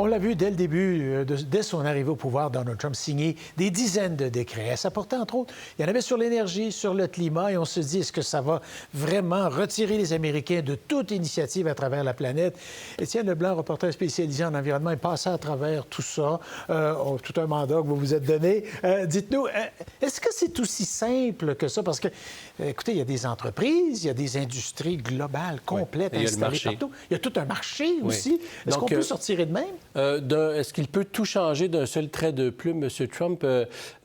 On l'a vu dès le début, dès son arrivée au pouvoir, Donald Trump signait des dizaines de décrets. Ça portait, entre autres, il y en avait sur l'énergie, sur le climat, et on se dit, est-ce que ça va vraiment retirer les Américains de toute initiative à travers la planète? Étienne Leblanc, reporter spécialisé en environnement, est passé à travers tout ça, tout un mandat que vous vous êtes donné. Dites-nous, est-ce que c'est aussi simple que ça? Parce que, écoutez, il y a des entreprises, il y a des industries globales, complètes, installées partout. Il y a tout un marché aussi. Est-ce qu'on peut sortir de même? Est-ce qu'il peut tout changer d'un seul trait de plume, M. Trump?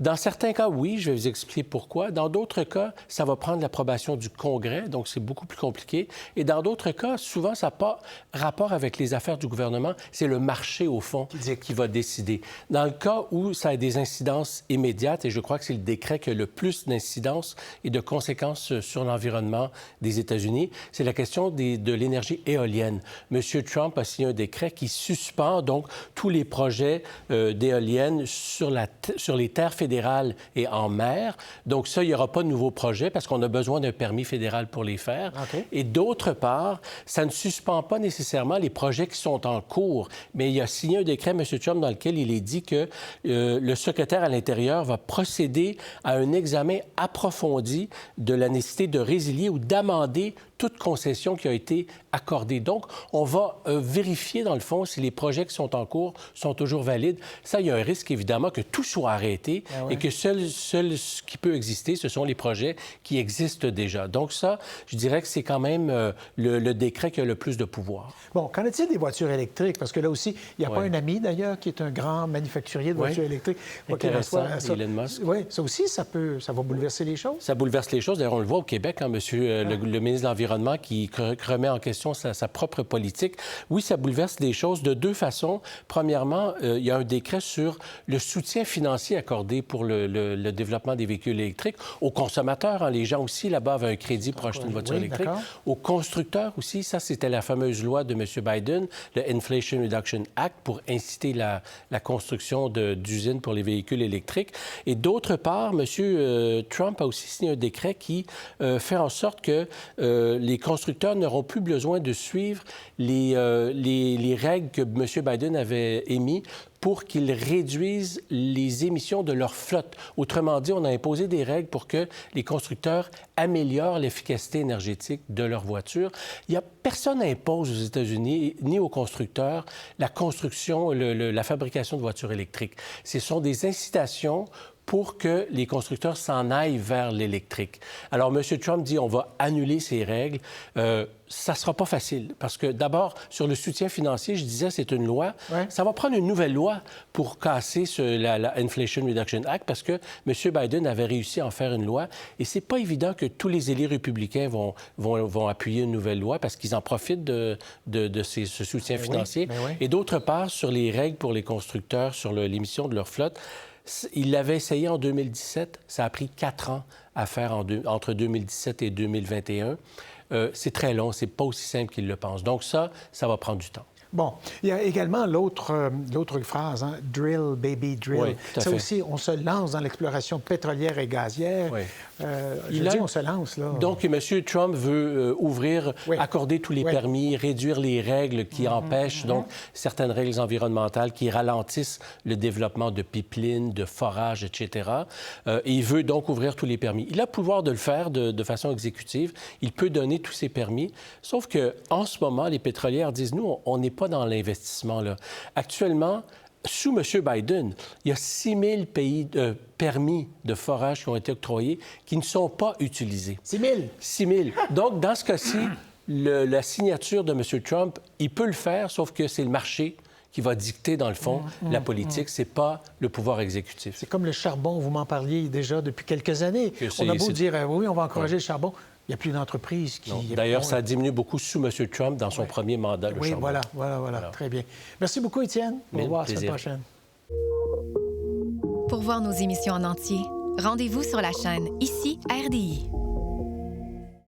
Dans certains cas, oui, je vais vous expliquer pourquoi. Dans d'autres cas, ça va prendre l'approbation du Congrès, donc c'est beaucoup plus compliqué. Et dans d'autres cas, souvent, ça n'a pas rapport avec les affaires du gouvernement, c'est le marché, au fond, qui va décider. Dans le cas où ça a des incidences immédiates, et je crois que c'est le décret qui a le plus d'incidences et de conséquences sur l'environnement des États-Unis, c'est la question de l'énergie éolienne. M. Trump a signé un décret qui suspend donc tous les projets d'éoliennes sur les terres fédérales et en mer. Donc ça, il n'y aura pas de nouveaux projets parce qu'on a besoin d'un permis fédéral pour les faire. Okay. Et d'autre part, ça ne suspend pas nécessairement les projets qui sont en cours, mais il a signé un décret, M. Trump, dans lequel il est dit que le secrétaire à l'Intérieur va procéder à un examen approfondi de la nécessité de résilier ou d'amender toute concession qui a été accordée. Donc, on va vérifier, dans le fond, si les projets qui sont en cours sont toujours valides. Ça, il y a un risque, évidemment, que tout soit arrêté et que seul ce qui peut exister, ce sont les projets qui existent déjà. Donc ça, je dirais que c'est quand même le décret qui a le plus de pouvoir. Bon, qu'en est-il des voitures électriques? Parce que là aussi, il n'y a pas un ami, d'ailleurs, qui est un grand manufacturier de voitures électriques. Intéressant, Elon Musk. Oui, ça aussi, ça va bouleverser les choses? Ça bouleverse les choses. D'ailleurs, on le voit au Québec, hein, monsieur le ministre de l'Environnement qui remet en question sa propre politique. Oui, ça bouleverse les choses de deux façons. Premièrement, il y a un décret sur le soutien financier accordé pour le développement des véhicules électriques aux consommateurs. Hein. Les gens aussi, là-bas, avaient un crédit pour acheter une voiture électrique. Aux constructeurs aussi. Ça, c'était la fameuse loi de M. Biden, le Inflation Reduction Act, pour inciter la construction d'usines pour les véhicules électriques. Et d'autre part, M. Trump a aussi signé un décret qui fait en sorte que les constructeurs n'auront plus besoin de suivre les règles que M. Biden avait émises pour qu'ils réduisent les émissions de leur flotte. Autrement dit, on a imposé des règles pour que les constructeurs améliorent l'efficacité énergétique de leurs voitures. Personne n'impose aux États-Unis ni aux constructeurs la construction, la fabrication de voitures électriques. Ce sont des incitations pour que les constructeurs s'en aillent vers l'électrique. Alors, M. Trump dit on va annuler ces règles. Ça ne sera pas facile parce que, d'abord, sur le soutien financier, je disais, c'est une loi. Ça va prendre une nouvelle loi pour casser la Inflation Reduction Act parce que M. Biden avait réussi à en faire une loi et c'est pas évident que tous les élus républicains vont appuyer une nouvelle loi parce qu'ils en profitent de ce soutien financier. Et d'autre part, sur les règles pour les constructeurs, sur l'émission de leur flotte, il l'avait essayé en 2017. Ça a pris 4 ans à faire entre 2017 et 2021. C'est très long. C'est pas aussi simple qu'il le pense. Donc ça va prendre du temps. Bon, il y a également l'autre phrase, hein, « drill, baby, drill ». Oui, tout à fait. Aussi, on se lance dans l'exploration pétrolière et gazière. Oui. On se lance, là. Donc, M. Trump veut accorder tous les permis, réduire les règles qui empêchent, donc, certaines règles environnementales qui ralentissent le développement de pipelines, de forages, etc. Et il veut donc ouvrir tous les permis. Il a le pouvoir de le faire de façon exécutive. Il peut donner tous ces permis. Sauf qu'en ce moment, les pétrolières disent, nous, on n'est pas dans l'investissement, là. Actuellement, sous M. Biden, il y a 6 000 permis de forage qui ont été octroyés qui ne sont pas utilisés. 6 000? 6 000. Donc, dans ce cas-ci, la signature de M. Trump, il peut le faire, sauf que c'est le marché qui va dicter, dans le fond, la politique. C'est pas le pouvoir exécutif. C'est comme le charbon, vous m'en parliez déjà depuis quelques années. On a beau dire, oui, on va encourager le charbon. Il n'y a plus d'entreprises qui... D'ailleurs, ça a diminué beaucoup sous M. Trump dans son premier mandat, le charbon. Voilà. Très bien. Merci beaucoup, Étienne. Au revoir, à la semaine prochaine. Pour voir nos émissions en entier, rendez-vous sur la chaîne ICI RDI.